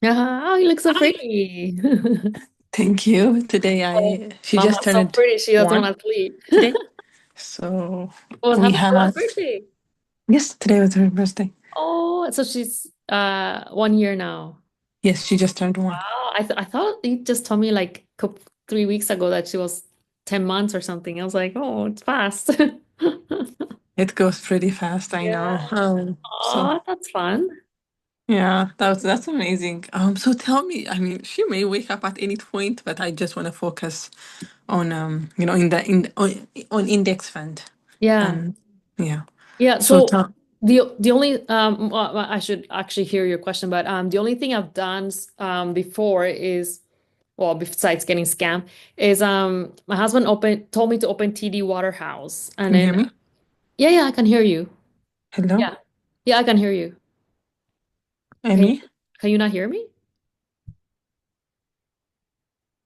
Oh, you look so Hi. pretty. Thank you. Today Oh, she just Mama's so turned pretty. She doesn't one want to sleep. today. So Oh, we happy had, birthday. yes, today was her birthday. Oh, so she's 1 year now. Yes, she just turned one. Wow. I thought you just told me like 3 weeks ago that she was 10 months or something. I was like, oh, it's fast. It goes pretty fast, I know. Yeah. So Oh, that's fun. yeah, that's amazing. So tell me, I mean, she may wake up at any point, but I just want to focus on on index fund. Yeah. And yeah. Yeah, So so tell the only well, I should actually hear your question, but the only thing I've done before is, well, besides getting scammed, is my husband told me to open TD Waterhouse, and can you hear then me? yeah, I can hear you. Hello? Yeah. Yeah, I can hear you. Can you Amy? can you not hear me?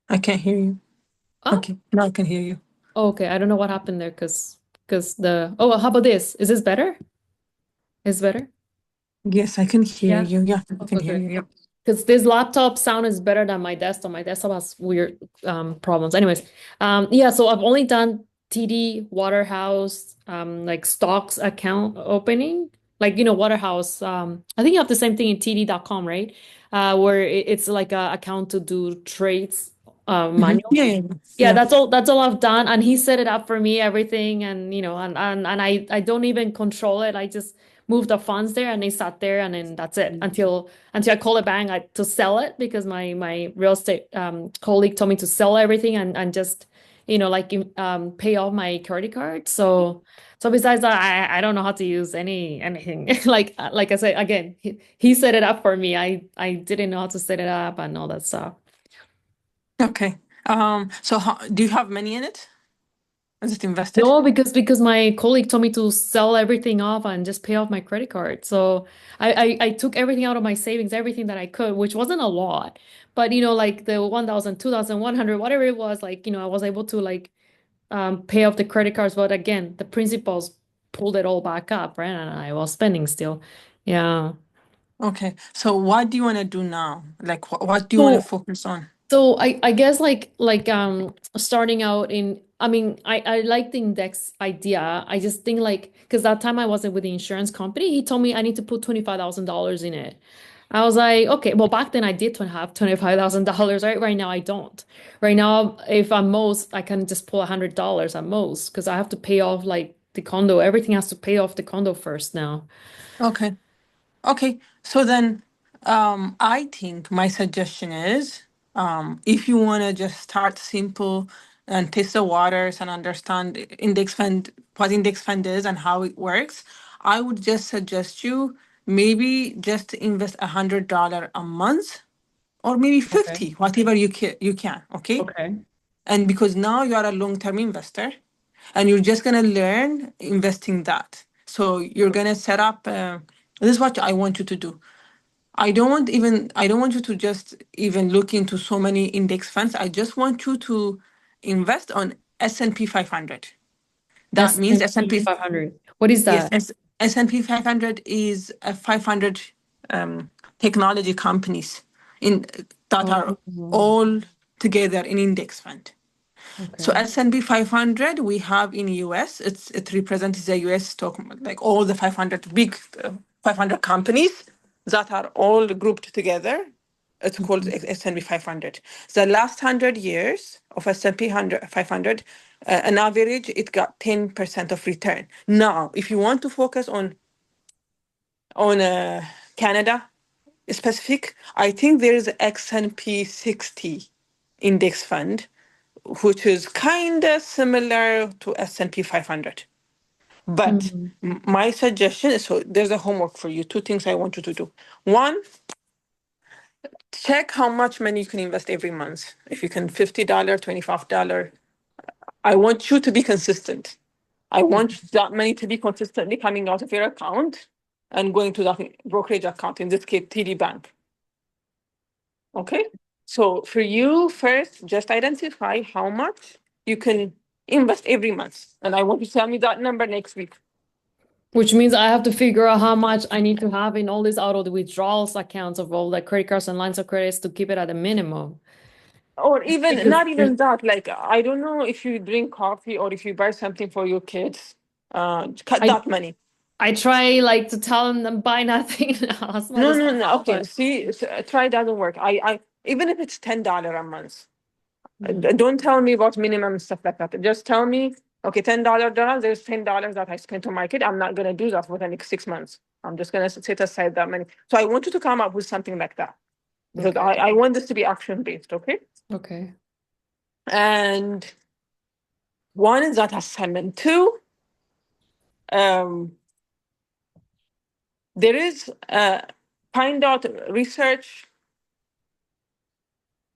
I can't hear you. Oh, Okay, now I can hear you. okay. I don't know what happened there because oh, how about this? Is this better? Is better? Yes, I can hear Yeah. you. Yeah, I can Okay, hear good. you. Yep. Because this laptop sound is better than my desktop. My desktop has weird problems. Anyways, yeah, so I've only done TD Waterhouse like stocks account opening. Like, Waterhouse. I think you have the same thing in TD.com, right? Where it's like a account to do trades manual. Yeah, yeah, Yeah, yeah. that's all I've done. And he set it up for me, everything, and I don't even control it. I just move the funds there and they sat there and then that's it until I call a bank to sell it because my real estate colleague told me to sell everything and just like pay off my credit card. So besides that, I don't know how to use anything. Like I said again, he set it up for me. I didn't know how to set it up and all that stuff. Okay. So do you have money in it? Is it invested? No, because my colleague told me to sell everything off and just pay off my credit card. So I took everything out of my savings, everything that I could, which wasn't a lot. But like the 1,000, 2,100, whatever it was, like, I was able to like pay off the credit cards. But again, the principals pulled it all back up, right? And I was spending still. Yeah. Okay. So what do you want to do now? Like what do you want to So focus on? So I guess like starting out in, I mean, I like the index idea. I just think like because that time I wasn't with the insurance company, he told me I need to put $25,000 in it. I was like, okay, well back then I did have $25,000, right? Right now I don't. Right now, if I'm most, I can just pull $100 at most because I have to pay off like the condo. Everything has to pay off the condo first now. Okay. Okay. So then I think my suggestion is if you want to just start simple and test the waters and understand index fund, what index fund is and how it works, I would just suggest you maybe just invest $100 a month or maybe Okay. 50, whatever you can, okay? Okay. And because now you are a long-term investor and you're just going to learn investing that. So you're going to set up this is what I want you to do. I don't want you to just even look into so many index funds. I just want you to invest on S&P 500. That means S&P S&P 500. What is yes, that? S&P 500 is a 500 technology companies in that are Oh, all together in index fund. So okay. S&P 500 we have in US. It represents the US stock, like all the 500 big 500 companies that are all grouped together. It's called Mhm. S&P 500. The last 100 years of S&P 500, on average, it got 10% of return. Now, if you want to focus on Canada specific, I think there is X&P 60 index fund, which is kind of similar to S&P 500. But Mhm. my suggestion is, so there's a homework for you. Two things I want you to do. One, check how much money you can invest every month. If you can $50, $25. I want you to be consistent. I want that money to be consistently coming out of your account and going to that brokerage account, in this case, TD Bank. Okay? So for you, first, just identify how much you can invest every month. And I want you to tell me that number next week. Which means I have to figure out how much I need to have in all these auto withdrawals accounts of all the credit cards and lines of credits to keep it at a minimum. Or even Because not even that. Like I don't know if you drink coffee or if you buy something for your kids, cut I that money. I try like to tell them buy nothing as much No, as no, no. possible, Okay, but see, try doesn't work. I even if it's $10 a month, mm, don't tell me about minimum stuff like that. Just tell me, okay, $10. There's $10 that I spent on my kid. I'm not gonna do that for the next 6 months. I'm just gonna set aside that money. So I want you to come up with something like that because okay. I want this to be action based. Okay, Okay. and one is that assignment. Two, um, there is find out research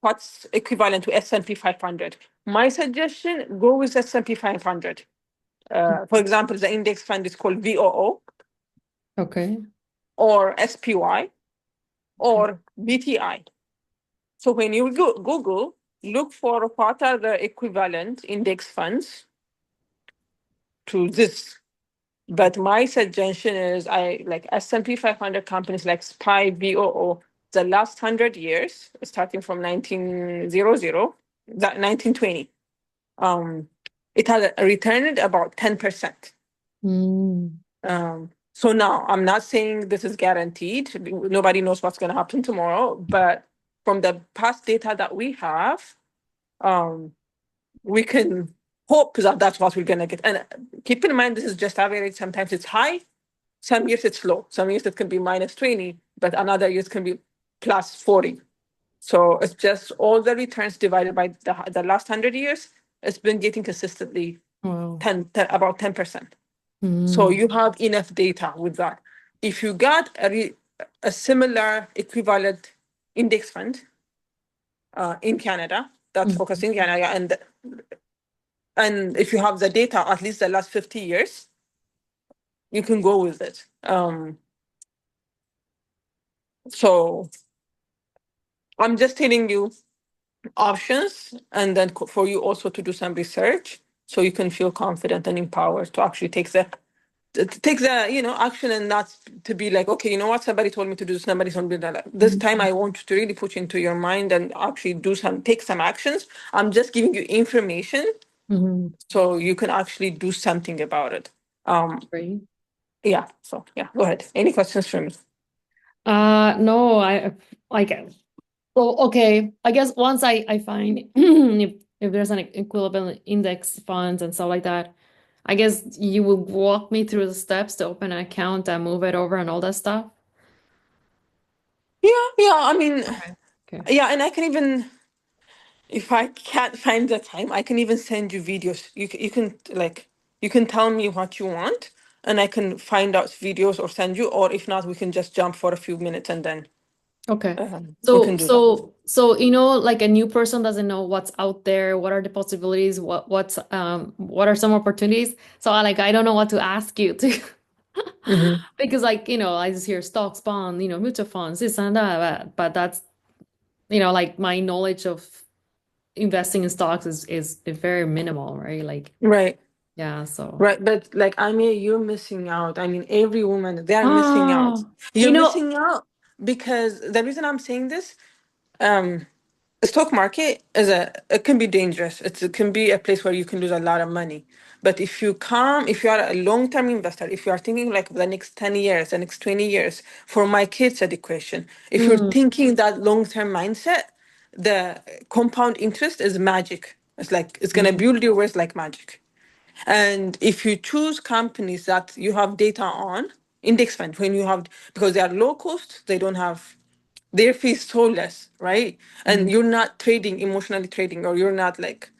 what's equivalent to S&P 500. My suggestion, go with S&P 500. For example, the index fund is called VOO Okay. or SPY Okay. or BTI. So when you go Google, look for what are the equivalent index funds to this. But my suggestion is I like S&P 500 companies like SPY, VOO, the last 100 years, starting from 1900, that 1920, it had returned about 10%. Mm. So now I'm not saying this is guaranteed. Nobody knows what's going to happen tomorrow, but from the past data that we have, um, we can hope that that's what we're going to get. And keep in mind, this is just average. Sometimes it's high, some years it's low. Some years it can be minus 20, but another years can be plus 40. So it's just all the returns divided by the last 100 years. It's been getting consistently Wow. about 10%. So Mm. you have enough data with that. If you got a similar equivalent index fund in Canada that focus Mhm. in Canada, and if you have the data at least the last 50 years, you can go with it. So I'm just telling you options, and then for you also to do some research so you can feel confident and empowered to actually take the action, and not to be like, okay, you know what, somebody told me to do this, somebody told me that. This time I want you to really put into your mind and actually take some actions. I'm just giving you information Mhm. so you can actually do something about it. Great. Yeah, so yeah, go ahead. Any questions from me? No, I like well, okay. I guess once I find if there's an equivalent index funds and stuff like that, I guess you will walk me through the steps to open an account and move it over and all that stuff. Yeah, yeah, I mean, Okay. Okay. yeah, and I can even, if I can't find the time, I can even send you videos. You can like, you can tell me what you want, and I can find out videos or send you, or if not, we can just jump for a few minutes and then Okay. we can So, do that. like a new person doesn't know what's out there, what are the possibilities, what are some opportunities. So I don't know what to ask you to Hmm. because I just hear stocks, bond, mutual funds, this and that, but that's, like my knowledge of investing in stocks is very minimal, right? Like, Right, yeah, so right. But like, I mean, you're missing out. I mean, every woman, they are missing out. oh, You're you know, missing out because the reason I'm saying this, um, the stock market it can be dangerous. It can be a place where you can lose a lot of money. But if you are a long-term investor, if you are thinking like the next 10 years, the next 20 years for my kids' education, if you're mm, thinking that long-term mindset, the compound interest is magic. It's like it's gonna mm, build your wealth like magic. And if you choose companies that you have data on, index fund, when you have, because they are low cost, they don't have, their fee is so less, right? mm, And you're not trading, emotionally trading, or you're not like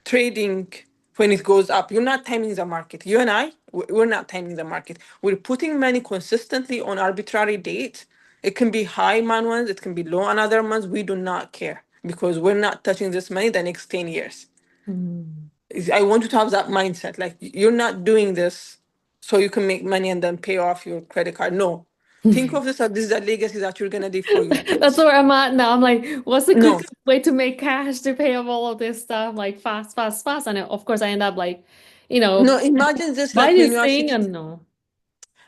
trading when it goes up. You're not timing the market. You and I, we're not timing the market. We're putting money consistently on arbitrary dates. It can be high one months, it can be low another month. We do not care because we're not touching this money the next 10 years. mm. I want you to have that mindset. Like you're not doing this so you can make money and then pay off your credit card. No. Think of this as this is a legacy that you're gonna leave for your That's kids. where I'm at now. I'm like, what's the No. quickest way to make cash to pay off all of this stuff? Like fast, fast, fast. And of course I end up like, you No, know, imagine this buy like when this you are thing 60. and no.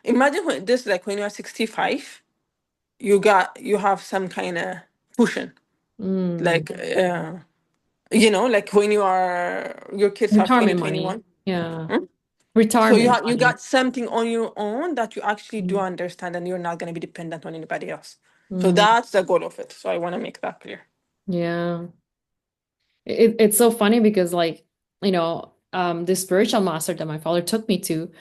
imagine when this, like when you are 65, you have some kind of cushion. Mm. Like, like when your kids are 20, Retirement money. 21. Yeah. Hmm? So Retirement you money. got something on your own that you actually do Mm. understand, and you're not going to be dependent on anybody else. So Mm. that's the goal of it. So I want to make that clear. Yeah. It's so funny because like, the spiritual master that my father took me to,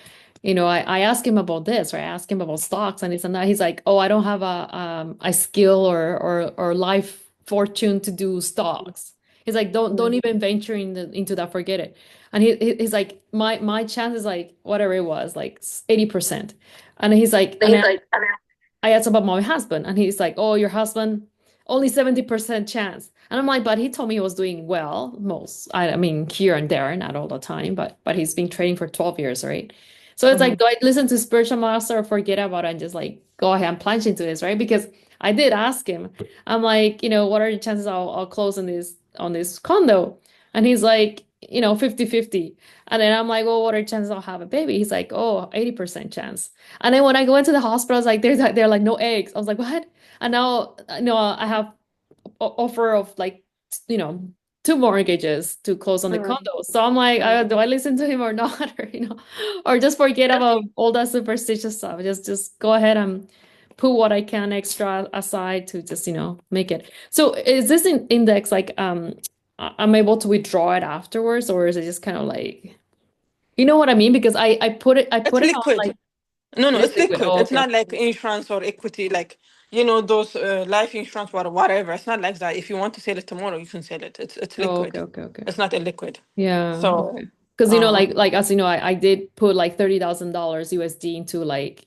I asked him about this, right? I asked him about stocks and this and that. He's like, "Oh, I don't have a skill or life fortune to do stocks." He's like, "Don't Mm. even venture into that, forget it." And he's like, "My chance is like whatever it was, like 80%." And he's like, and He's like, I asked about my husband, and he's like, "Oh, your husband, only 70% chance." And I'm like, "But he told me he was doing well, I mean, here and there, not all the time, but he's been trading for 12 years, right?" So it's like, Mhm. do I listen to spiritual master or forget about it and just like go ahead and plunge into this, right? Because I did ask him, I'm like, what are the chances I'll close on this condo? And he's like, 50-50. And then I'm like, well, what are the chances I'll have a baby? He's like, oh, 80% chance. And then when I go into the hospital, I was like, they're like no eggs. I was like, what? And now, I have offer of like, you know, two mortgages to close on the Mm. condo. So I'm like, do I listen to him or not? Or, or just forget about all that superstitious stuff. Just go ahead and put what I can extra aside to just, make it. So is this index like, I'm able to withdraw it afterwards, or is it just kind of like, you know what I mean? Because I put it, I It's put it on liquid. like, No, it is it's liquid. liquid. Oh, It's okay. not like insurance or equity, like those life insurance or whatever. It's not like that. If you want to sell it tomorrow, you can sell it. It's Oh, okay, liquid. okay, okay. It's not a liquid. Yeah, So, okay. Because uh, like as you know, I did put like $30,000 USD into like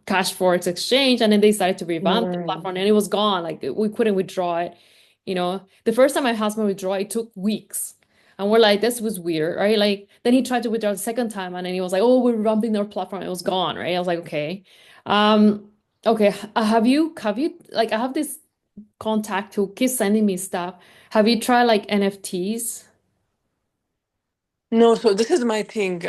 cash forex exchange, and then they started to revamp the mm, platform, and it was gone. Like we couldn't withdraw it. The first time my husband withdrew, it took weeks, and we're like, this was weird, right? Like then he tried to withdraw the second time, and then he was like, oh, we're revamping our platform. It was gone, right? I was like, okay, um, okay. Have you like I have this contact who keeps sending me stuff. Have you tried like NFTs? no. So this is my thing.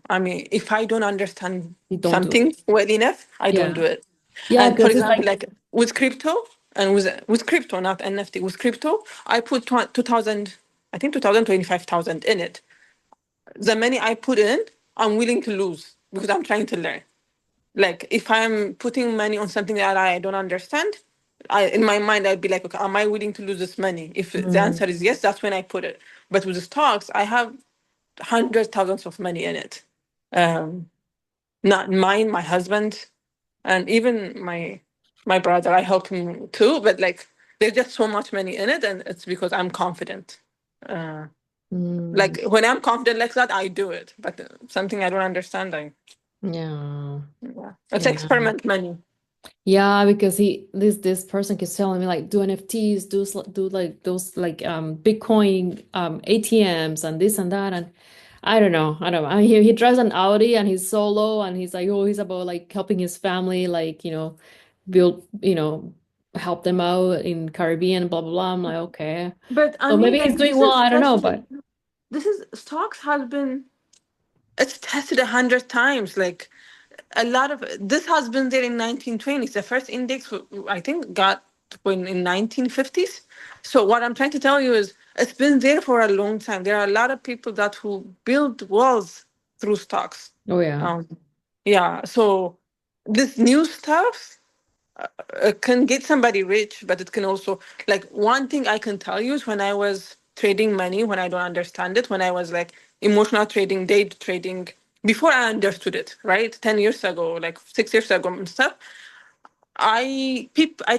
I mean, if I don't understand You don't do it. something well enough, I don't Yeah. do it. Yeah, And for because it's example, like, like with crypto and with crypto, not NFT, with crypto, I put 2000, I think 25,000 in it. The money I put in, I'm willing to lose because I'm trying to learn. Like if I'm putting money on something that I don't understand, in my mind I'd be like, okay, am I willing to lose this money? If the mm, answer is yes, that's when I put it. But with the stocks, I have hundreds, thousands of money in it. Um, Not mine, my husband, and even my brother. I help him too, but like there's just so much money in it, and it's because I'm confident. Uh, mm, like when I'm confident like that, I do it. But something I don't understand, yeah, yeah, it's yeah. experiment money. Yeah, because this person keeps telling me like do NFTs, do like those like Bitcoin ATMs and this and that, and I don't know. I mean, he drives an Audi and he's solo, and he's like, oh, he's about like helping his family, like, build, help them out in Caribbean, blah blah blah. I'm like, okay. But I So mean, maybe he's like doing this well, is I don't know, tested. but This is stocks has been it's tested 100 times. Like a lot of this has been there in 1920s. The first index, I think, got when in 1950s. So what I'm trying to tell you is it's been there for a long time. There are a lot of people that who build walls through stocks. oh yeah. Um, yeah. So this new stuff can get somebody rich, but it can also like one thing I can tell you is when I was trading money, when I don't understand it, when I was like emotional trading, day trading, before I understood it, right? 10 years ago, like 6 years ago and stuff. I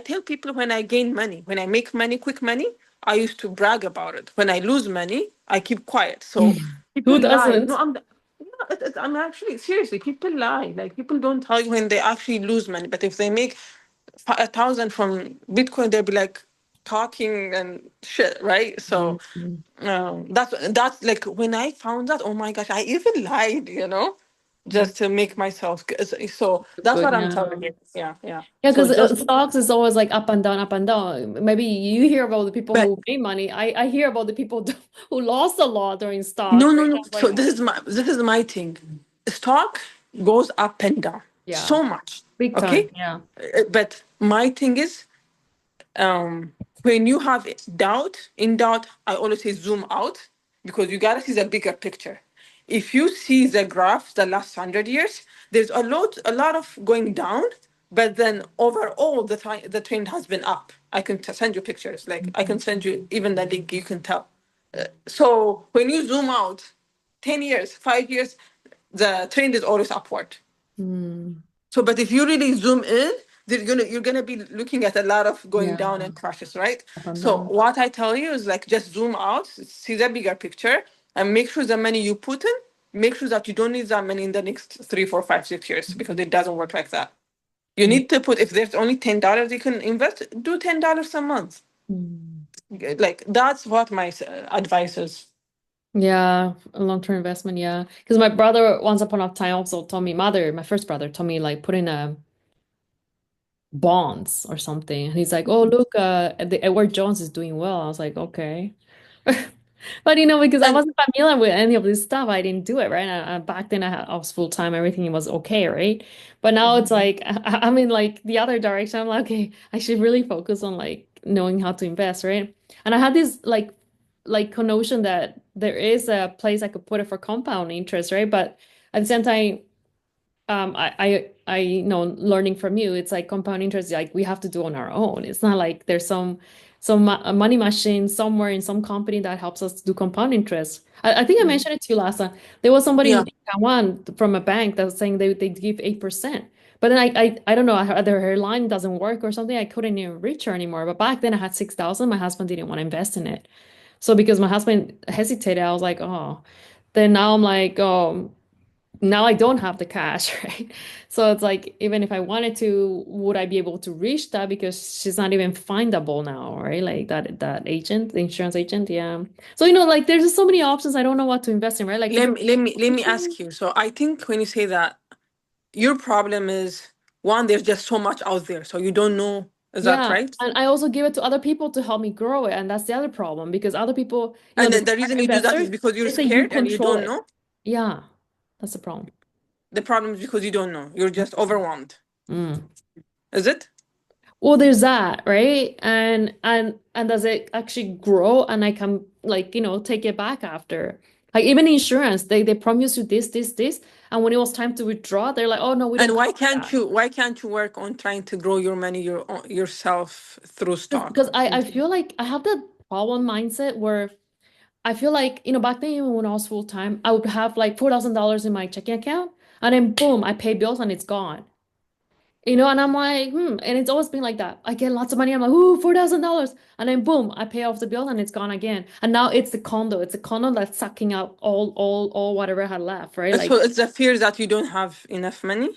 tell people when I gain money, when I make money, quick money, I used to brag about it. When I lose money, I keep quiet. So people Who lie. No, doesn't? I'm actually seriously. People lie. Like people don't tell you when they actually lose money. But if they make 1,000 from Bitcoin, they'll be like talking and shit, right? So Mhm. that's like when I found that. Oh my gosh, I even lied, just to make myself. So that's Good, what I'm yeah. telling you. Yeah, yeah. Yeah, So because just stocks is always like up and down, up and down. Maybe you hear about the people but who made money. I hear about the people who lost a lot during no, stocks. no, Right? no. I was So like, this is my thing. Stock goes up and down. Yeah. so much. Big Okay. time. Yeah. But my thing is, when you have in doubt, I always say zoom out because you gotta see the bigger picture. If you see the graph the last 100 years, there's a lot of going down, but then overall the trend has been up. I can send you pictures, like I can send you even the link, you can tell. So when you zoom out 10 years, 5 years, the trend is always upward. Mm. So, but if you really zoom in, you're gonna be looking at a lot of going Yeah. down and crashes, right? Up and So down. what I tell you is like just zoom out, see the bigger picture, and make sure the money you put in, make sure that you don't need that money in the next 3, 4, 5, 6 years because it doesn't work like that. You Mm. need to put if there's only $10 you can invest, do $10 a month. Mm. Like that's what my advice is. Yeah, a long-term investment, yeah. Because my brother once upon a time also told me, my first brother told me like put in a bonds or something. And he's like, oh look, the Edward Jones is doing well. I was like, okay. But because I And wasn't familiar with any of this stuff, I didn't do it, right? Back then I was full time, everything was okay, right? But now it's like I'm in like the other direction. I'm like, okay, I should really focus on like knowing how to invest, right? And I had this like connotation that there is a place I could put it for compound interest, right? But at the same time, I know learning from you, it's like compound interest, like we have to do on our own. It's not like there's a money machine somewhere in some company that helps us do compound interest. I think I mentioned it to you last time. There was somebody yeah, in Taiwan from a bank that was saying they give 8%. But then I don't know, either her line doesn't work or something. I couldn't even reach her anymore. But back then I had 6,000. My husband didn't want to invest in it. So because my husband hesitated, I was like, oh. Then now I'm like, oh, now I don't have the cash, right? So it's like, even if I wanted to, would I be able to reach that? Because she's not even findable now, right? Like that agent, the insurance agent, yeah. So like there's just so many options. I don't know what to invest in, right? Like if let me ask you. So I think when you say that, your problem is one, there's just so much out there, so you don't know. Is that yeah, right? and I also give it to other people to help me grow it, and that's the other problem because other people, And the then the smart reason you do that investors, is because you're they say you scared and you control don't it. know. Yeah, that's the problem. The problem is because you don't know. You're just overwhelmed. Mm. Is it? Well, there's that, right? And does it actually grow and I can like, take it back after? Like even insurance, they promise you this, and when it was time to withdraw, they're like, "Oh no, we don't And why cover can't that." you why can't you work on trying to grow your money yourself through Because stock? I feel like I have that problem mindset where I feel like, back then even when I was full time, I would have like $4,000 in my checking account, and then boom, I pay bills and it's gone. And I'm like, and it's always been like that. I get lots of money. I'm like, ooh, $4,000. And then boom, I pay off the bill and it's gone again. And now it's the condo. It's the condo that's sucking out all whatever I had left, right? So Like it's a fear that you don't have enough money.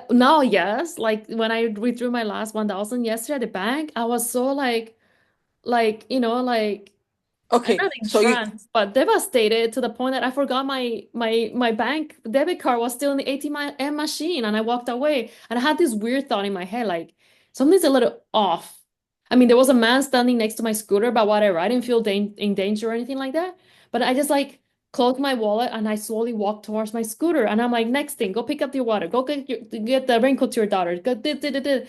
now, yes. Like when I withdrew my last 1,000 yesterday at the bank, I was so like I'm Okay, not in so you trance, but devastated to the point that I forgot my bank debit card was still in the ATM machine, and I walked away. And I had this weird thought in my head, like something's a little off. I mean, there was a man standing next to my scooter, but whatever. I didn't feel in danger or anything like that. But I just like closed my wallet and I slowly walked towards my scooter. And I'm like, next thing, go pick up your water, go get the raincoat to your daughter. Go, did.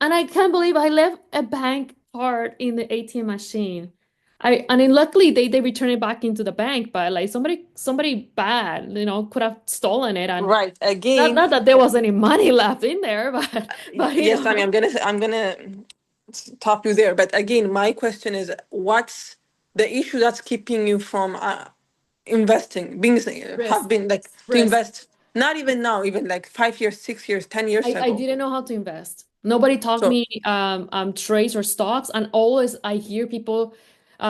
And I can't believe I left a bank card in the ATM machine. And then luckily they returned it back into the bank, but like somebody bad, could have stolen it. And right not again. not that there was any money left in there, but Yes, I mean, I'm gonna stop you there. But again, my question is, what's the issue that's keeping you from investing, have risk, been like to risk. invest? Not even now, even like 5 years, 6 years, 10 years I ago. didn't know how to invest. Nobody taught So me trades or stocks, and always I hear people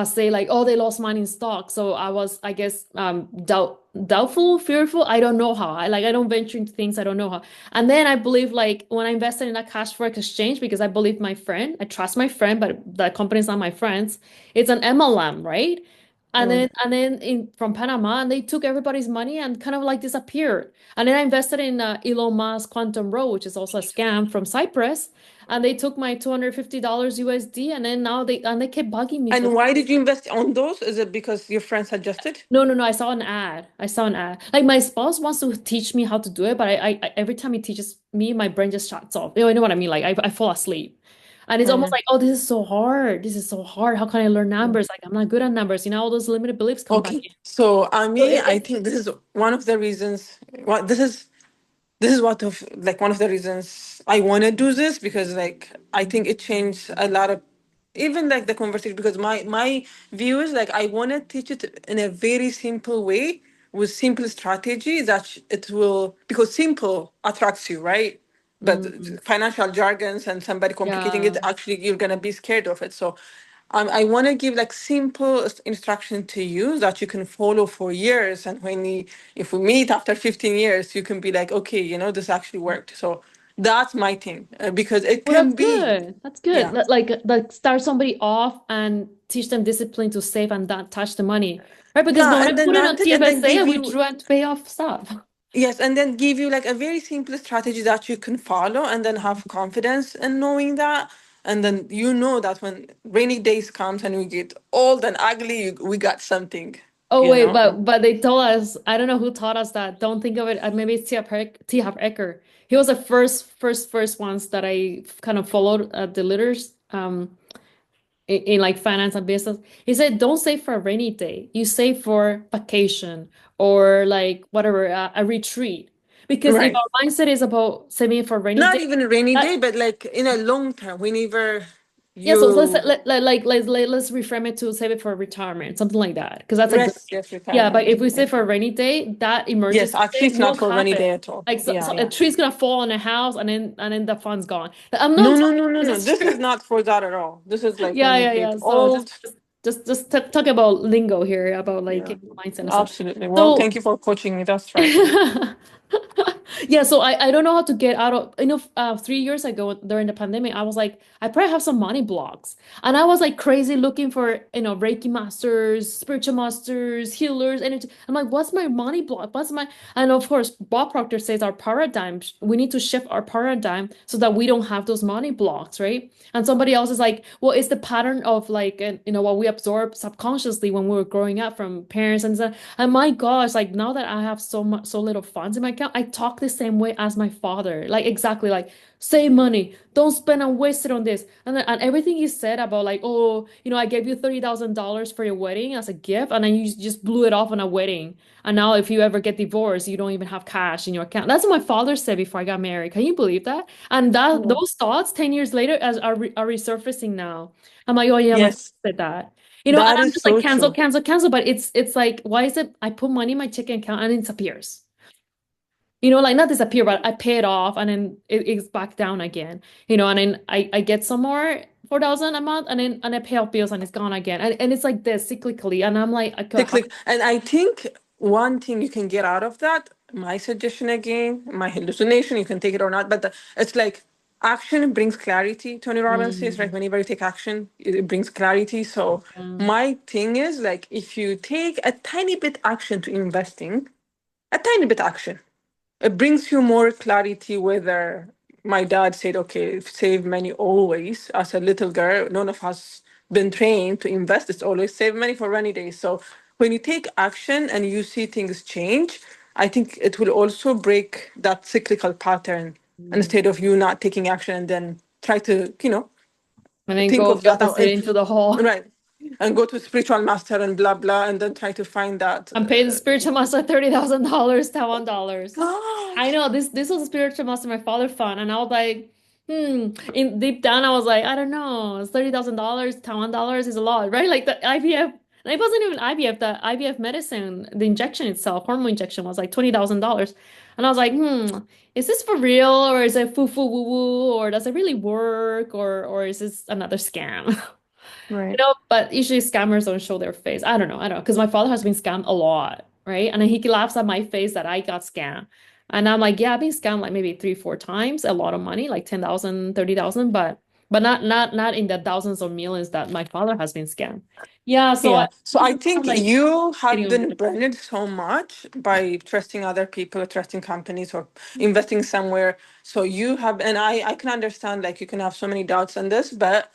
say like, "Oh, they lost money in stocks." So I was, I guess, doubtful, fearful. I don't know how. I don't venture into things I don't know how. And then I believe like when I invested in that cash forex exchange because I believe my friend, I trust my friend, but the company's not my friends. It's an MLM, right? And then in from Panama, and they took everybody's money and kind of like disappeared. And then I invested in Elon Musk Quantum Row, which is also a scam from Cyprus. and they took my $250 USD, and then now they kept bugging me for. And why did you invest on those? Is it because your friend suggested? No, no, no. I saw an ad. I saw an ad. Like my spouse wants to teach me how to do it, but every time he teaches me, my brain just shuts off. You know what I mean? Like I fall asleep. And it's almost Mm, like, oh, this is so hard. This is so hard. How can I learn numbers? Like I'm not good at numbers. All those limited beliefs come back okay. in. So, So I think this is one of the reasons. What this is what of like one of the reasons I want to do this, because like I think it changed a lot of even like the conversation, because my view is like I want to teach it in a very simple way with simple strategy that it will, because simple attracts you, right? But mm, financial jargons and somebody complicating it, yeah. actually you're gonna be scared of it. So I want to give like simple instruction to you that you can follow for years. And if we meet after 15 years, you can be like, okay, this actually worked. So that's my thing, because it Well, can that's be, good. That's good. yeah. Like start somebody off and teach them discipline to save and not touch the money. Right? Because Yeah, when I and then put in on manage and then TFSA, give we you, try to pay off stuff. yes, and then give you like a very simple strategy that you can follow and then have confidence in knowing that. And then you know that when rainy days comes and we get old and ugly, we got something, Oh you wait, know? but they told us, I don't know who taught us that. Don't think of it. Maybe it's T.Harv Eker. He was the first ones that I kind of followed the leaders in like finance and business. He said, don't save for a rainy day. You save for vacation or like whatever a retreat. Because if Right. our mindset is about saving for a rainy Not day, even a rainy day, that but like in a long term, whenever yeah. So you let's reframe it to save it for retirement, something like that. Because that's a good rest, thing. yes, Yeah, but retirement. if we Yeah. save for a rainy day, that Yes, emergency actually, it's thing not won't for rainy happen. day at all. Like Yeah, so a yeah. tree's gonna fall on a house and then the fund's gone. I'm not No, no, joking. no, no, This no. is This is true. not for that at all. This is like when Yeah, you yeah, get yeah. So old. just talk about lingo here about like Yeah, mindset and stuff. absolutely. Well, thank So you for coaching me. That's right. Yeah. yeah, so I don't know how to get out of 3 years ago during the pandemic, I was like, I probably have some money blocks. And I was like crazy looking for, Reiki masters, spiritual masters, healers, and I'm like, what's my money block? And of course, Bob Proctor says our paradigm, we need to shift our paradigm so that we don't have those money blocks, right? And somebody else is like, well, it's the pattern of like, what we absorb subconsciously when we were growing up from parents and stuff. And my gosh, like now that I have so little funds in my account, I talk the same way as my father. Like exactly like save money, don't spend and waste it on this. And everything he said about like, oh, I gave you $30,000 for your wedding as a gift, and then you just blew it off on a wedding. And now if you ever get divorced, you don't even have cash in your account. That's what my father said before I got married. Can you believe that? And that Yeah. those thoughts 10 years later are resurfacing now. I'm like, oh yeah, my father Yes, said that. And that I'm is just like so cancel, true. cancel, cancel. But it's like, why is it I put money in my checking account and it disappears? Like not disappear, but I pay it off and then it's back down again. And then I get some more 4,000 a month and I pay off bills and it's gone again. And it's like this cyclically. And I'm like, I could Click, have click. And I think one thing you can get out of that, my suggestion again, my hallucination, you can take it or not, but it's like action brings clarity. Tony Robbins says, right? mm, Whenever you take action, it brings clarity. So mm, my thing is like, if you take a tiny bit action to investing, a tiny bit action, it brings you more clarity. Whether my dad said, okay, save money always. As a little girl, none of us been trained to invest. It's always save money for rainy days. So when you take action and you see things change, I think it will also break that cyclical pattern, mm. instead of you not taking action and then try to, And then think go of that opposite into the hole. right, and go to spiritual master and blah blah, and then try to find that. I'm paying the spiritual master $30,000 Taiwan dollars. I Gosh, know this was a spiritual master my father found, and I was like, In deep down, I was like, I don't know, it's $30,000 Taiwan dollars is a lot, right? Like the IVF, and it wasn't even IVF. The IVF medicine, the injection itself, hormone injection was like $20,000, and I was like, is this for real or is it foo foo woo woo or does it really work or is this another scam? right. But usually scammers don't show their face. I don't know, because my father has been scammed a lot, right? And then he laughs at my face that I got scammed. And I'm like, yeah, I've been scammed like maybe 3, 4 times, a lot of money, like 10,000, 30,000. But but not in the thousands or millions that my father has been scammed. Yeah, so Yeah. So I I'm think like you getting have over been it. burned so much by trusting other people, or trusting companies, or investing somewhere. So you have, and I can understand like you can have so many doubts on this, but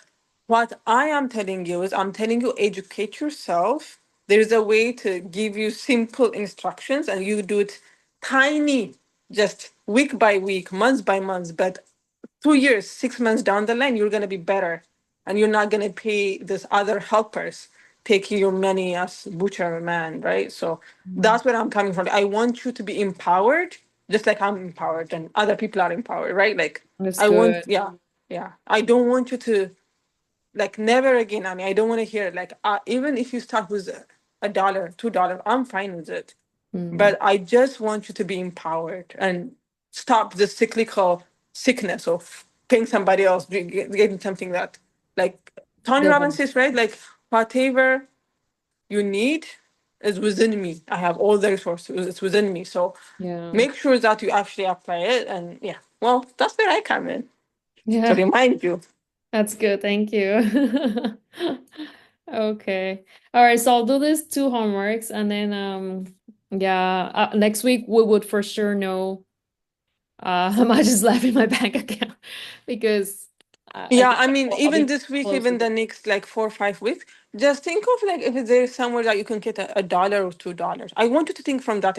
what I am telling you is I'm telling you educate yourself. There's a way to give you simple instructions and you do it tiny, just week by week, month by month, but 2 years, 6 months down the line, you're going to be better. And you're not going to pay this other helpers taking your money as butcher man, right? So Mhm. that's where I'm coming from. I want you to be empowered, just like I'm empowered and other people are empowered, right? Like That's I want, good. yeah, yeah. I don't want you to like never again. I mean, I don't want to hear it. Like even if you start with a dollar, $2, I'm fine with it. Mm, But I just want you to be empowered and stop the cyclical sickness of paying somebody else, getting something that, like Tony they Robbins want. says, right? Like whatever you need is within me. I have all the resources. It's within me. So Yeah. make sure that you actually apply it. And yeah, well, that's where I come in to Yeah. remind you. That's good. Thank you. Okay. All right. So I'll do these two homeworks and then yeah, next week we would for sure know how much is left in my bank account because I Yeah, guess I mean, I'll even be this week, close to even the the next like 4 or 5 weeks, just think of like if there's somewhere that you can get a dollar or $2. I want you to think from that.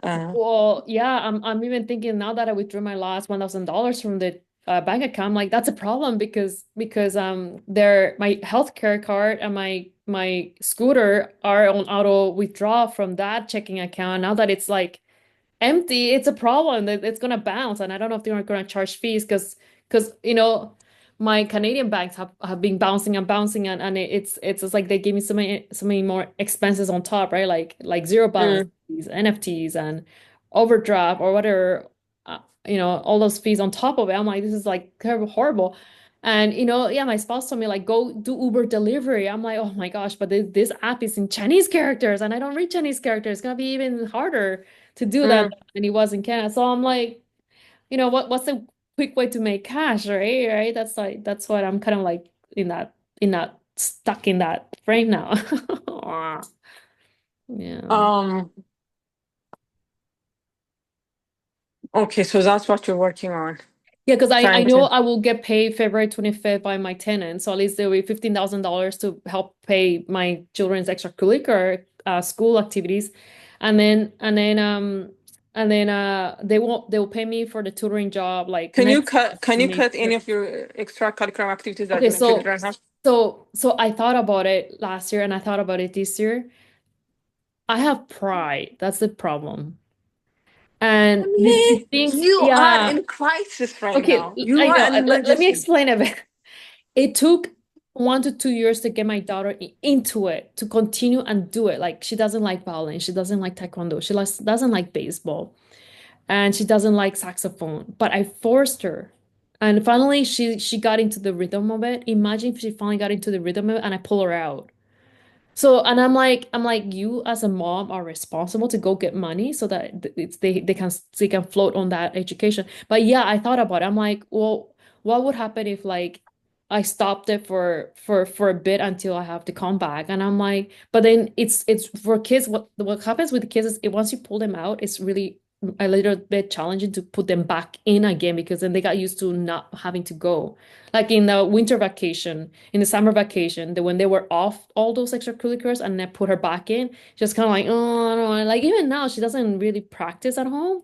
Uh, Well, yeah, I'm even thinking now that I withdrew my last $1,000 from the bank account, I'm like that's a problem because their my healthcare card and my scooter are on auto withdraw from that checking account. Now that it's like empty, it's a problem that it's gonna bounce, and I don't know if they're gonna charge fees because my Canadian banks have been bouncing and bouncing and it's just like they give me so many more expenses on top, right? Like zero balance mm, fees, NFTs, and overdraft or whatever, all those fees on top of it. I'm like, this is like terrible, horrible. And yeah, my spouse told me like go do Uber delivery. I'm like, oh my gosh, but this app is in Chinese characters and I don't read Chinese characters. It's gonna be even harder to do that mm. than he was in Canada. So I'm like, what's the quick way to make cash, right? Right? That's what I'm kind of like in that stuck in that frame now. Yeah. Um, okay, so that's what you're working on. Yeah, because I Trying know to. I will get paid February 25th by my tenant. So at least there will be $15,000 to help pay my children's extracurricular school activities. And then they will pay me for the tutoring job like next Can you May. cut any of your extracurricular activities that are Okay, doing kids so right now? so I thought about it last year and I thought about it this year. I have pride. That's the problem. And these Honey, things, you are yeah. in crisis right Okay, now. You I are know. an Let me emergency. explain a bit. It took 1 to 2 years to get my daughter into it, to continue and do it. Like she doesn't like violin, she doesn't like taekwondo, she doesn't like baseball, and she doesn't like saxophone. But I forced her. And finally she got into the rhythm of it. Imagine if she finally got into the rhythm of it and I pull her out. So, and I'm like, you as a mom are responsible to go get money so that they can float on that education. But yeah, I thought about it. I'm like, well, what would happen if like I stopped it for a bit until I have to come back? And I'm like, but then it's for kids. What happens with the kids is once you pull them out, it's really a little bit challenging to put them back in again because then they got used to not having to go. Like in the winter vacation in the summer vacation, that when they were off all those extracurriculars and I put her back in, just kind of like, oh, no. Like even now, she doesn't really practice at home.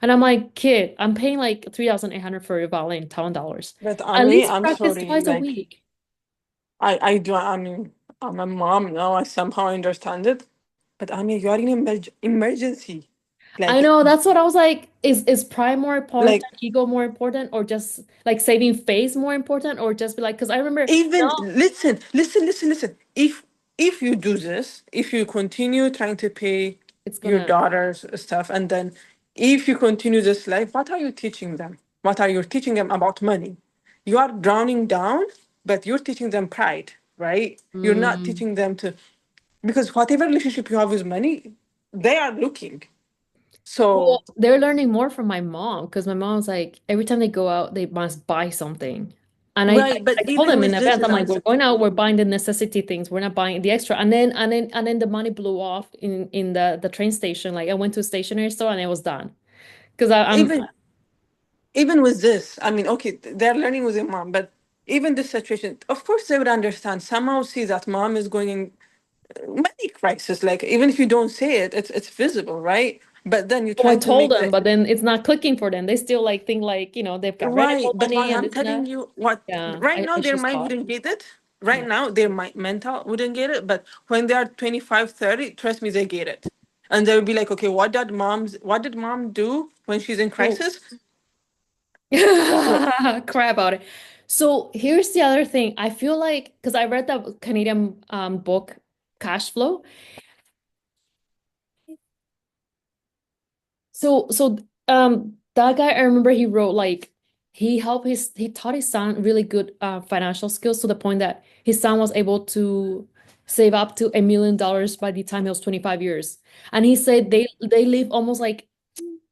And I'm like, kid, I'm paying like 3,800 for your violin, $1,000. But At Ami, least I'm practice sorry. twice a Like week. I do. I mean, I'm a mom now. I somehow understand it. But Ami, you are in emergency. I Like know, that's what I was like. Is pride more important, like ego more important, or just like saving face more important, or just be like, because I remember, no, even listen. If you do this, if you continue trying to pay it's your gonna. daughter's stuff, and then if you continue this life, what are you teaching them? What are you teaching them about money? You are drowning down, but you're teaching them pride, right? You're not Mm. teaching them to, because whatever relationship you have with money, they are looking. So Well, they're learning more from my mom because my mom's like every time they go out, they must buy something. And Right, I but told even them in with this, advance, I'm like, Lance, we're going out, we're buying the necessity things, we're not buying the extra. And then the money blew off in the train station. Like I went to a stationery store and it was done. Because I'm even even with this, I mean, okay, they're learning with their mom, but even this situation, of course, they would understand. Somehow see that mom is going in many crisis. Like even if you don't say it, it's visible, right? But then you're oh, I trying to told make them, the but then it's not clicking for them. They still like think like, they've got right. rental But what money and I'm this and telling that. you, what Yeah, right now I their should mind stop. wouldn't get it. Right Yeah. now their mental wouldn't get it. But when they are 25, 30, trust me, they get it. And they'll be like, okay, what did mom do when she's in So crisis? So cry about it. So here's the other thing. I feel like because I read that Canadian book, Cash Flow. That guy, I remember he wrote like he taught his son really good financial skills to the point that his son was able to save up to $1 million by the time he was 25 years. And he said they live almost like,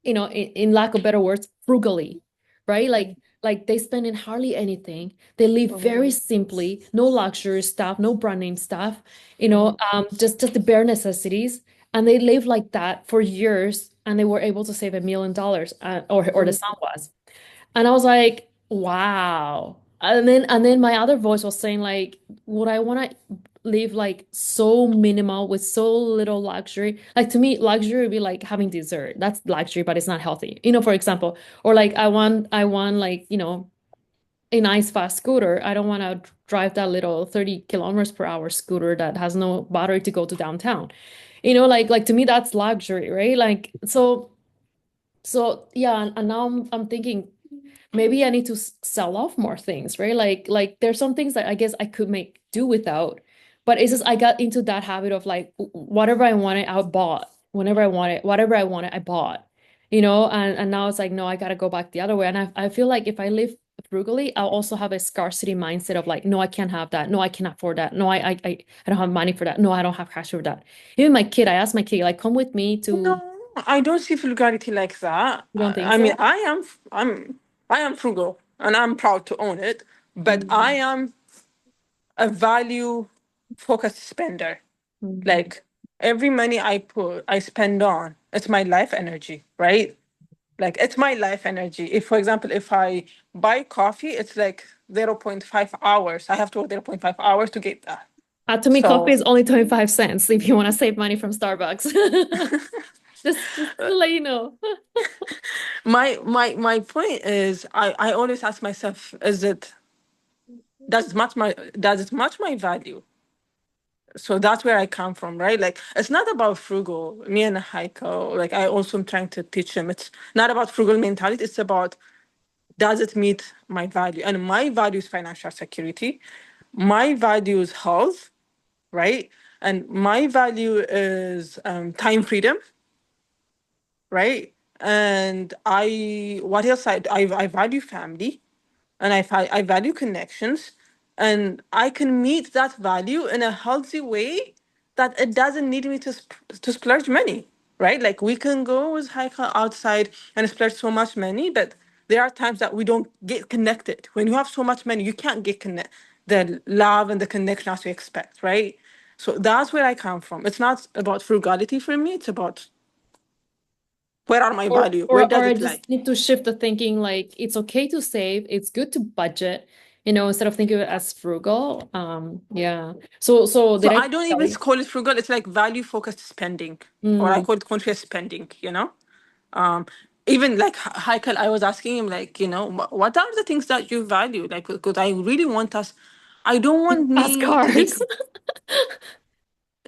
in lack of better words, frugally, right? Like they spend in hardly anything. They live very Mhm, simply, no luxury stuff, no brand name stuff, mhm, just the bare necessities. And they lived like that for years, and they were able to save $1 million, or the mhm, son was. And I was like, wow. And then my other voice was saying like, would I want to live like so minimal with so little luxury? Like to me, luxury would be like having dessert. That's luxury, but it's not healthy. For example, or like I want like, a nice fast scooter. I don't want to drive that little 30 kilometers per hour scooter that has no battery to go to downtown. Like to me that's luxury, right? Like so yeah, and now I'm thinking maybe I need to sell off more things, right? Like there's some things that I guess I could make do without, but it's just I got into that habit of like whatever I wanted, I bought. Whenever I wanted, whatever I wanted, I bought. And now it's like no, I gotta go back the other way. And I feel like if I live frugally, I'll also have a scarcity mindset of like, no, I can't have that. No, I can't afford that. No, I don't have money for that. No, I don't have cash for that. Even my kid, I asked my kid, like, come with me to, no, I don't see vulgarity like that. you don't think I mean, so? I am frugal, and I'm proud to own it. But I Mm, am a value focused spender. mm. Like every money I spend on, it's my life energy, right? Like it's my life energy. If, for example, if I buy coffee, it's like 0.5 hours. I have to work 0.5 hours to get that. To me, coffee So is only 25 cents if you want to save money from Starbucks. Just to let you know. my point is, I always ask myself, does it match my value? So that's where I come from, right? Like it's not about frugal. Me and Heiko, like I also am trying to teach him. It's not about frugal mentality. It's about, does it meet my value? And my value is financial security. My value is health, right? And my value is time freedom, right? And what else? I value family, and I value connections, and I can meet that value in a healthy way that it doesn't need me to splurge money, right? Like we can go with Haika outside and splurge so much money, but there are times that we don't get connected. When you have so much money, you can't get the love and the connection as we expect, right? So that's where I come from. It's not about frugality for me. It's about, where are my Or value? Where or does or I it lie? just need to shift the thinking like it's okay to save, it's good to budget, instead of thinking of it as frugal. Yeah. So So did I I don't tell even you? call it frugal. It's like value focused spending, or I Mm, call it conscious spending. Um, even like Heikel, I was asking him like, what are the things that you value? Like, because I really want us. I don't want fast me to get. cars.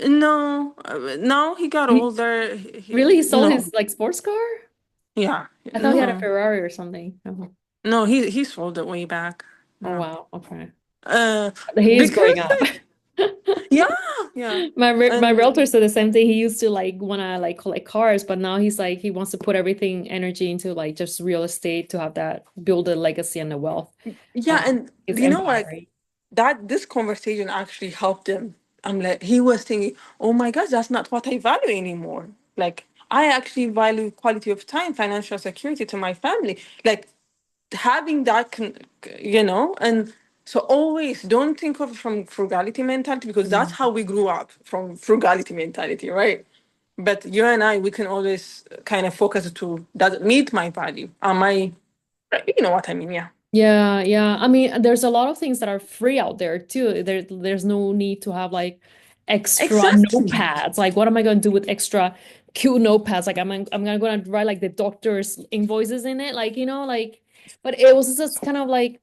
No, no, he got He older. really he sold No, his like sports car? yeah, I thought he had a no, Ferrari or something. Oh, no. He sold it way back. oh No, wow. Okay. uh, He is growing because up. like, yeah, yeah, My and realtor said the same thing. He used to like wanna like collect cars, but now he's like he wants to put everything energy into like just real estate to have that build a legacy and the wealth. yeah, and It's like empire. that this conversation actually helped him. I'm like, he was thinking, oh my gosh, that's not what I value anymore. Like I actually value quality of time, financial security to my family. Like having that and So always don't think of it from frugality mentality, because that's Mm. how we grew up, from frugality mentality, right? But you and I, we can always kind of focus to, does it meet my value? Am I, you know what I mean? Yeah. Yeah, yeah. I mean, there's a lot of things that are free out there too. There's no need to have like extra Exactly. notepads. Like, what am I going to do with extra cute notepads? Like, I'm gonna write like the doctor's invoices in it, like like. But it was just kind of like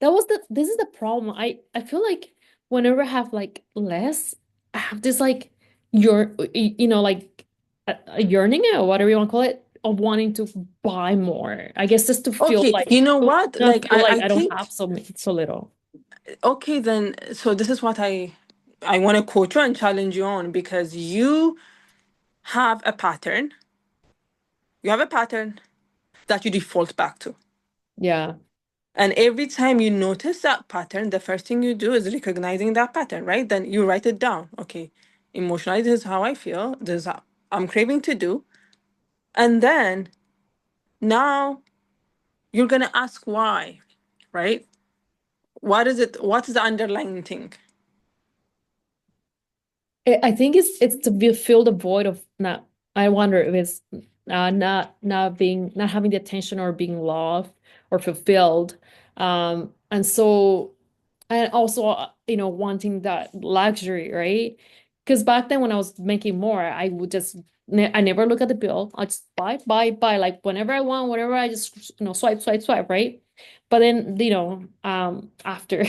this is the problem. I feel like whenever I have like less, I have this like like a yearning or whatever you want to call it of wanting to buy more. I guess just to feel Okay, like you know what? not Like feel like I I don't think, have so little. okay then, so this is what I want to quote you and challenge you on, because have a pattern. You have a pattern that you default back to. Yeah. And every time you notice that pattern, the first thing you do is recognizing that pattern, right? Then you write it down. Okay, emotionally, this is how I feel. This is how I'm craving to do. And then now you're gonna ask why, right? What is it? What is the underlying thing? I think it's to fill the void of not. I wonder if it's not having the attention or being loved or fulfilled. And so and also wanting that luxury, right? Because back then when I was making more, I would just I never look at the bill. I just buy like whenever I want, whatever I just swipe, right? But then after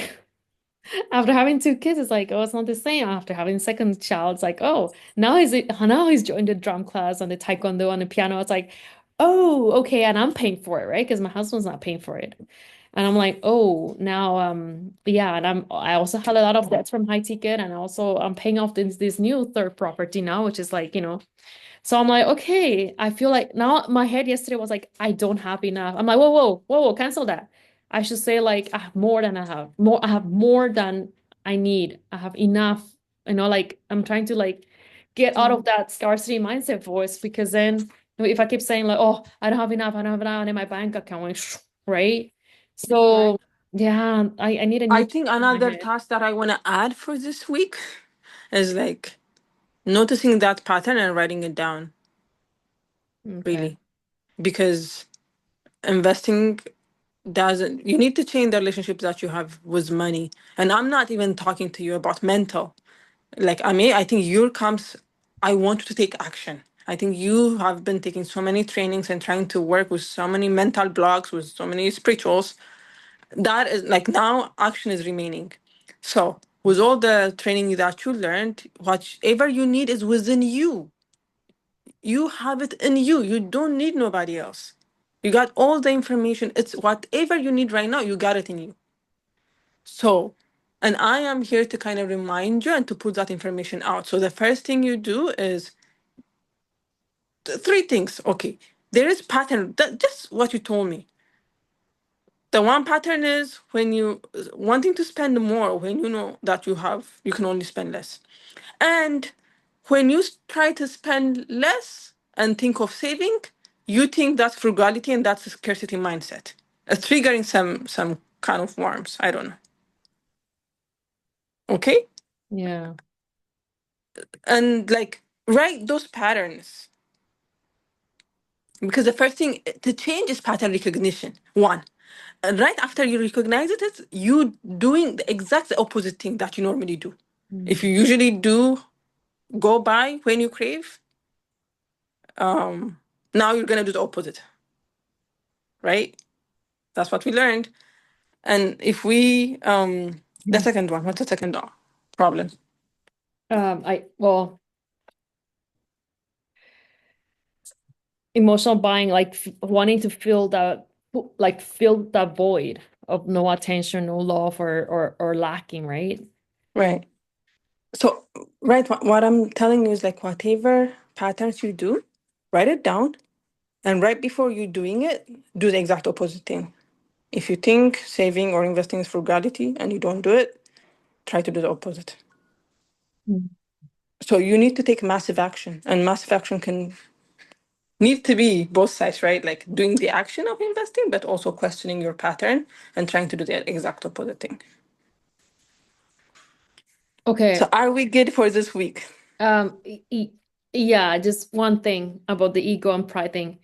after having two kids, it's like, oh, it's not the same. After having second child, it's like, oh, now he's joined the drum class and the taekwondo and the piano. It's like, oh, okay, and I'm paying for it, right? Because my husband's not paying for it. And I'm like, oh, now yeah, and I also had a lot of debts from high ticket, and also I'm paying off this new third property now, which is like, so I'm like, okay, I feel like now my head yesterday was like, I don't have enough. I'm like, whoa, cancel that. I should say like I have more than I have. I have more than I need. I have enough. Like I'm trying to like get out of Mhm. that scarcity mindset voice because then if I keep saying like, oh, I don't have enough, I don't have enough, and then my bank account went, right? Right. So yeah, I need a new I change think in my another head. task that I want to add for this week is like noticing that pattern and writing it down, Okay. really. Because investing doesn't, you need to change the relationship that you have with money. And I'm not even talking to you about mental. Like, I think your comes, I want you to take action. I think you have been taking so many trainings and trying to work with so many mental blocks, with so many spirituals. That is like now action is remaining. So, with all the training that you learned, whatever you need is within you. You have it in you. You don't need nobody else. You got all the information. It's whatever you need right now, you got it in you. So, and I am here to kind of remind you and to put that information out. So, the first thing you do is three things. Okay, there is pattern. Just what you told me. The one pattern is when you wanting to spend more when you know that you can only spend less. And when you try to spend less and think of saving, you think that's frugality and that's a scarcity mindset. It's triggering some kind of worms. I don't know. Okay? Yeah. And like write those patterns. Because the first thing to change is pattern recognition. One. And right after you recognize it, it's you doing the exact opposite thing that you normally do. If Mm. you usually do go buy when you crave, now you're gonna do the opposite, right? That's what we learned. And if we the second one, what's the second problem? I well, emotional buying, like wanting to fill that void of no attention, no love, or lacking, right? Right. So right, what I'm telling you is like whatever patterns you do, write it down, and right before you doing it, do the exact opposite thing. If you think saving or investing is frugality and you don't do it, try to do the opposite. Mm. So you need to take massive action, and massive action can need to be both sides, right? Like doing the action of investing, but also questioning your pattern and trying to do the exact opposite thing. So Okay. are we good for this week? Um, e- e- yeah, just one thing about the ego and pride thing.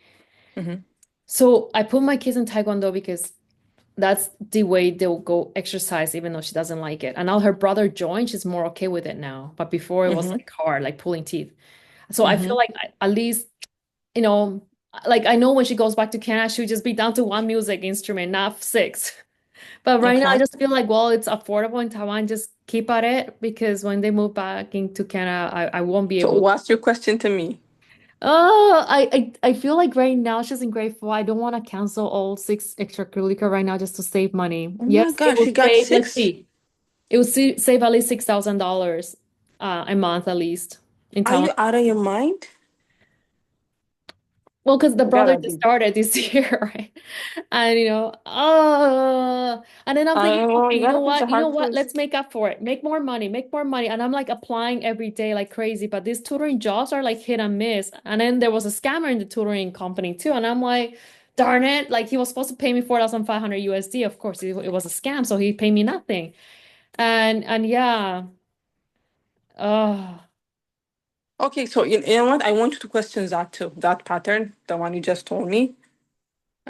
Hmm. So I put my kids in Taekwondo because that's the way they'll go exercise, even though she doesn't like it. And now her brother joined, she's more okay with it now. But before it was Hmm. like hard, like pulling teeth. So I feel Hmm. like at least, you know, like I know when she goes back to Canada, she'll just be down to one music instrument, not six. But right now, I Okay. just feel like, well, it's affordable in Taiwan. Just keep at it because when they move back into Canada, I won't be So able. what's your question to me? Oh, I feel like right now she's in grade four. I don't want to cancel all six extracurricular right now just to save money. Oh my Yes, it gosh, will you got save. Let's six. see, it will save at least $6,000 a month at least in Are Taiwan. you out of your mind? Well, because the You brother gotta just be. started this year, right? And and then I'm thinking, Well, okay, you gotta pick the you know hard what? choice. Let's make up for it. Make more money, make more money. And I'm like applying every day like crazy, but these tutoring jobs are like hit and miss. And then there was a scammer in the tutoring company too. And I'm like, darn it, like he was supposed to pay me 4,500 USD. Of course, it was a scam, so he paid me nothing. And yeah, oh, Okay, so you know what? I want you to question that too. That pattern, the one you just told me.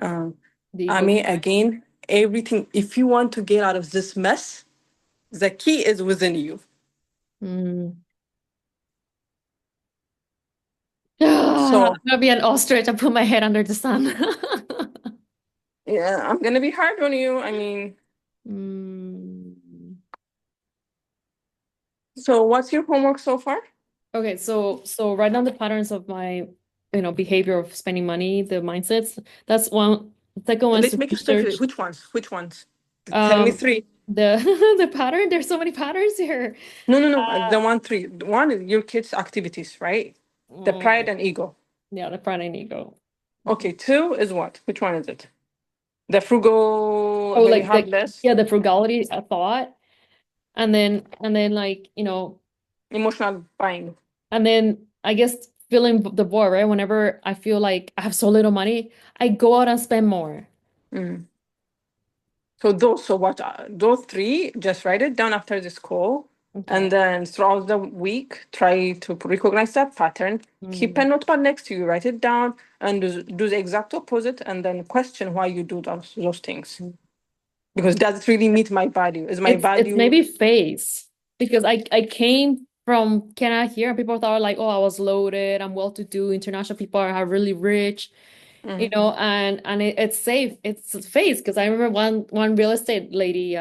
Um, the I ego. mean, again, everything. If you want to get out of this mess, the key is within you. Mm. I'm So gonna be an ostrich and put my head under the sun. yeah, I'm gonna be hard on you. I mean, Mm. so what's your homework so far? Okay, so write down the patterns of my, behavior of spending money, the mindsets. That's one. Second one is Let's to make it specific. research Which ones? Which ones? Tell me um three. the the pattern. There's so many patterns here. No, no, no. Uh, The one three. One is your kids' activities, right? The mm, pride and ego. yeah, the pride and ego. Okay, two is what? Which one is it? The frugal, Oh, when you like have less, the frugality thought, and then like emotional buying. and then I guess filling the void, right? Whenever I feel like I have so little money, I go out and spend more. Mm. So those three, just write it down after this call. And Okay. then throughout the week, try to recognize that pattern. Keep a Mm. notepad next to you, write it down, and do the exact opposite, and then question why you do those things. Because does it really meet my value? Is my It's value? maybe face because I came from Canada here and people thought like, oh, I was loaded, I'm well-to-do, international people are really rich, Mm. and it's safe. It's face because I remember one real estate lady,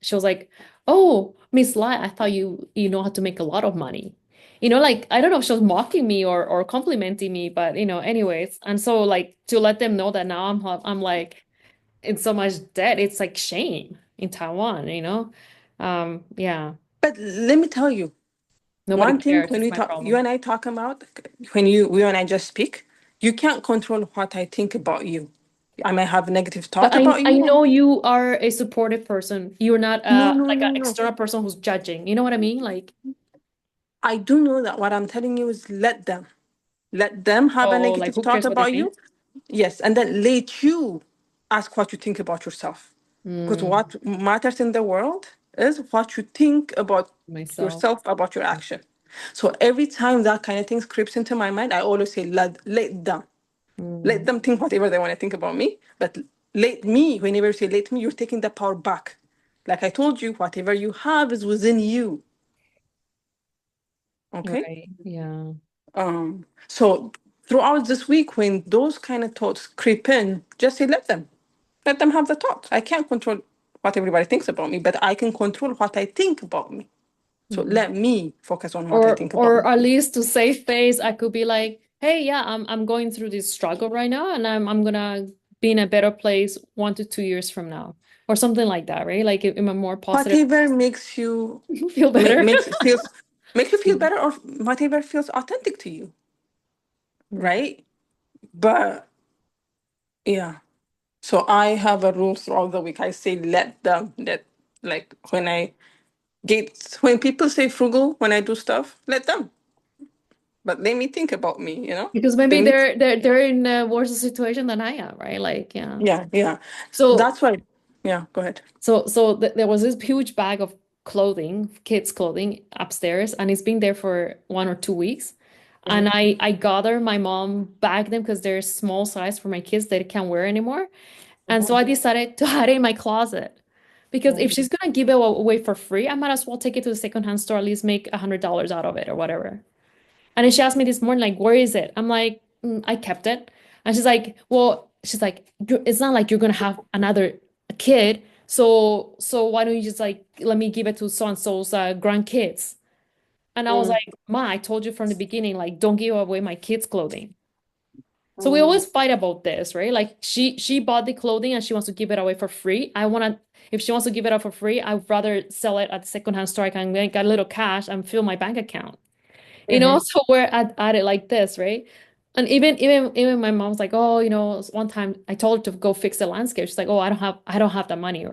she was like, oh, Miss Lai, I thought you know how to make a lot of money. Like I don't know if she was mocking me or complimenting me, but anyways. And so like to let them know that now I'm like in so much debt, it's like shame in Taiwan. Yeah, But let me tell you, nobody one thing cares. when It's we my talk, you problem. and I talk about, when we and I just speak, you can't control what I think about you. I may have a negative But thought I about I you. know you are a supportive person. You're not No, no, like no, an no. external person who's judging. You know what I mean? Like, I do know that what I'm telling you is let them have a oh, like negative who thought cares what they about think? you. Yes, and then let you ask what you think about yourself. Because Mm, what matters in the world is what you think about myself. yourself, about your action. So every time that kind of thing creeps into my mind, I always say, let them. Let Mm, them think whatever they want to think about me. But let me, whenever you say let me, you're taking the power back. Like I told you, whatever you have is within you. Okay? right. Yeah. So throughout this week, when those kind of thoughts creep in, just say let them. Let them have the thoughts. I can't control what everybody thinks about me, but I can control what I think about me. So Mhm. let me focus on what I Or think about or me. at least to save face, I could be like, hey, yeah, I'm going through this struggle right now, and I'm gonna be in a better place 1 to 2 years from now, or something like that, right? Like in a more positive, Whatever makes you feel better. makes you feel better, or whatever feels authentic to you, Right. right? But yeah. So I have a rule throughout the week. I say let them let like when people say frugal when I do stuff, let them. But let me think about me, Because maybe They need they're in a worse situation than I am, right? Like, yeah. yeah, yeah. So That's why yeah, go ahead. so there was this huge bag of clothing, kids' clothing upstairs, and it's been there for 1 or 2 weeks. And Mhm. I gather my mom bagged them because they're small size for my kids that I can't wear anymore. And so I decided to hide it in my closet. Because if Mhm. she's gonna give it away for free, I might as well take it to the secondhand store, at least make $100 out of it or whatever. And then she asked me this morning, like, where is it? I'm like, I kept it. And she's like, well, she's like, it's not like you're gonna have another kid. So why don't you just like let me give it to so and so's grandkids? And I was Mhm. like, Ma, I told you from the beginning, like, don't give away my kids' clothing. So we Mhm. always fight about this, right? Like she bought the clothing and she wants to give it away for free. I wanna If she wants to give it up for free, I'd rather sell it at the secondhand store. I can get a little cash and fill my bank account. Mhm. So we're at it like this, right? And even my mom's like, oh, one time I told her to go fix the landscape. She's like, oh, I don't have the money,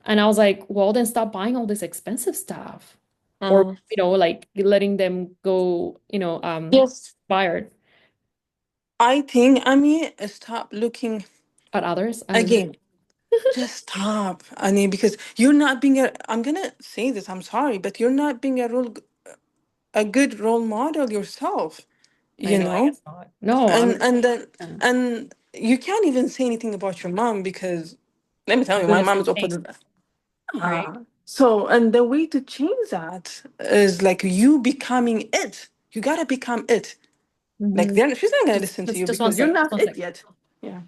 and I was like, well, then stop buying all this expensive stuff, or Mhm. like letting them go, Yes, fired I mean, stop looking at others. I don't know. again. Just stop. I mean, because you're not being I'm gonna say this, I'm sorry, but you're not being a good role model yourself, I you know, I know? guess not. No, And then yeah, and you can't even say anything about your mom because let me tell you, doing my the mom same is thing, opposite. right? So, and the way to change that is like you becoming it. You gotta become it. Like Hmm. she's not gonna Just, listen to just, you just one because you're sec, just not one it sec. yet. Yeah.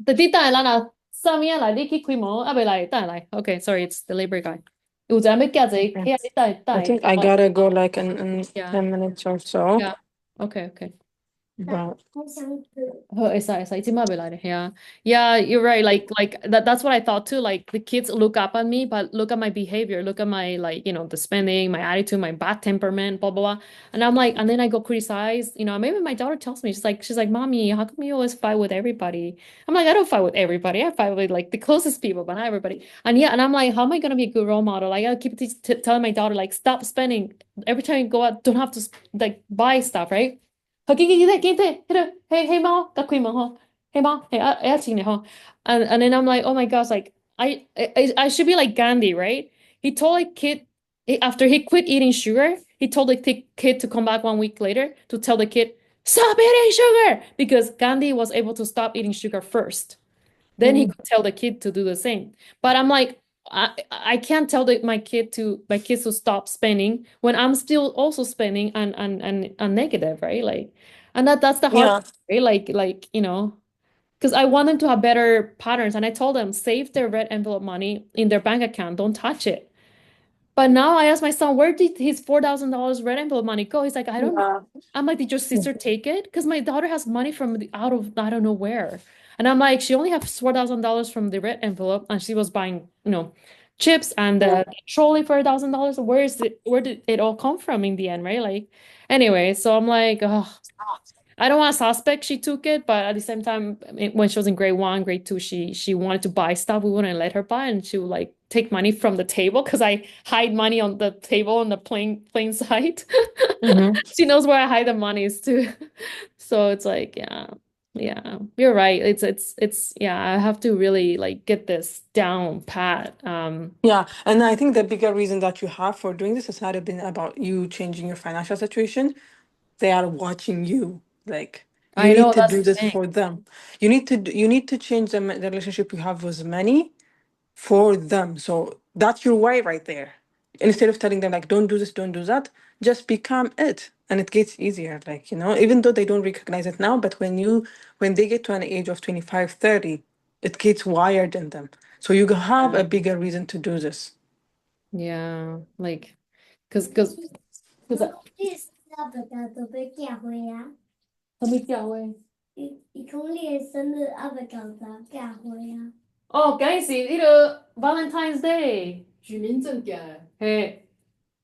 弟弟等下啦，上面嚟你去開門，啊未嚟，等下嚟。Okay, sorry, it's the labor guy. 有陣咩夾仔？Okay.哎呀，你等下 I 等 think I 下。gotta go like in Yeah, 10 minutes or so. yeah. Okay, okay. But Oh, it's in my belly. Yeah. Yeah, you're right. Like that's what I thought too. Like the kids look up at me, but look at my behavior, look at my like, the spending, my attitude, my bad temperament, blah blah blah. And I'm like, and then I go criticize, maybe my daughter tells me, she's like, Mommy, how come you always fight with everybody? I'm like, I don't fight with everybody. I fight with like the closest people, but not everybody. And yeah, and I'm like, how am I gonna be a good role model? I gotta keep telling my daughter, like, stop spending. Every time you go out, don't have to like buy stuff, right? 佢見見見見，黑黑貓，隔開門呵，黑貓，係啊係啊前嚟呵，and then I'm like, oh my gosh, like I should be like Gandhi, right? He told a kid after he quit eating sugar, he told the kid to come back 1 week later to tell the kid, stop eating sugar, because Gandhi was able to stop eating sugar first. Then he mhm. could tell the kid to do the same. But I'm like, I can't tell my kids to stop spending when I'm still also spending and negative, right? Like, and that's the hard Yeah. part, right? Like, because I want them to have better patterns. And I told them, save their red envelope money in their bank account. Don't touch it. But now I asked my son, where did his $4,000 red envelope money go? He's like, I don't know. Yeah. I'm like, did your sister take it? Because my daughter has money from out of I don't know where. And I'm like, she only has $4,000 from the red envelope, and she was buying, chips and Yeah. the trolley for $1,000. Where did it all come from in the end, right? Like, anyway, so I'm like, oh, I don't want to suspect she took it, but at the same time, when she was in grade one, grade two, she wanted to buy stuff. We wouldn't let her buy, and she would like take money from the table because I hide money on the table on the plain side. Mhm. She knows where I hide the monies too. So it's like, yeah, yeah, you're right. It's yeah, I have to really like get this down pat. Yeah, and I think the bigger reason that you have for doing this has not been about you changing your financial situation. They are watching you. Like you I need know to that's do the this thing. for them. You need to change the relationship you have with money for them. So that's your way right there. Instead of telling them like don't do this, don't do that, just become it. And it gets easier. Like, even though they don't recognize it now, but when they get to an age of 25, 30, it gets wired in them. So you have a bigger reason to do this. Yeah, like, because 什么教會？哦，梗係是呢個 Valentine's Day，係，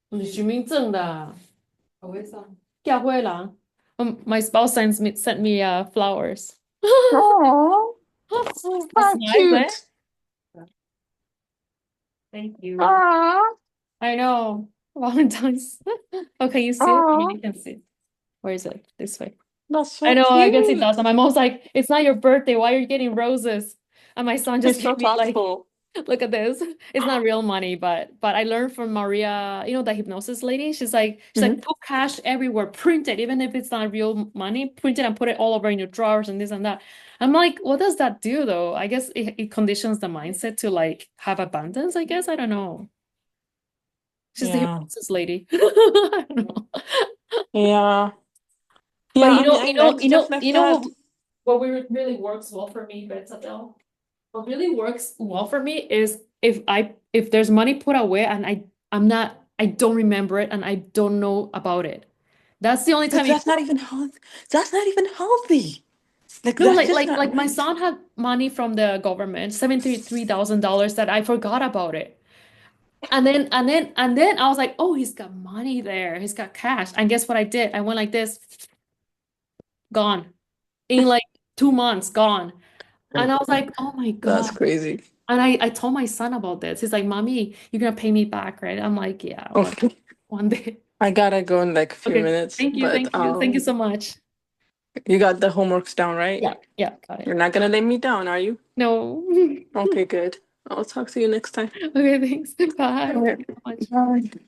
唔是許明正的，教會啦。My spouse sent me flowers. Oh, That's how nice, eh? cute. Thank you. Aw. I know. Valentine's. Okay, you see it? I mean, Oh, you can see it. Where is it? This way. that's I so know, I guess it cute. does. And my mom's like, it's not your birthday. Why are you getting roses? And my son just He's gave so me like, thoughtful. look at this. It's not real money, but I learned from Maria, you know, the hypnosis lady. She's like, Mhm. put cash everywhere, print it, even if it's not real money, print it and put it all over in your drawers and this and that. I'm like, what does that do though? I guess it conditions the mindset to like have abundance, I guess. I don't know. She's the Yeah. hypnosis lady. I don't know. Yeah. But Yeah, I mean, I like stuff like that. what really works well for me, Betsadel. What really works well for me is if there's money put away and I don't remember it and I don't know about it. That's the only But time it that's not even healthy. That's not even healthy. Like no that's like just like not like my right. son had money from the government, $73,000 that I forgot about it. And then I was like, oh, he's got money there. He's got cash. And guess what I did? I went like this, gone. In like 2 months, gone. And I was like, oh my That's God. crazy. And I told my son about this. He's like, Mommy, you're gonna pay me back, right? I'm like, yeah, Okay. one day. I gotta go in like a few Okay. minutes, Thank you. but Thank you. Thank you so much. you got the homeworks down, right? Yeah. Yeah. Got You're it. not gonna let me down, are you? No. Okay, good. I'll talk to you next time. Okay. Thanks. Bye. All Thank right. you so much. Bye.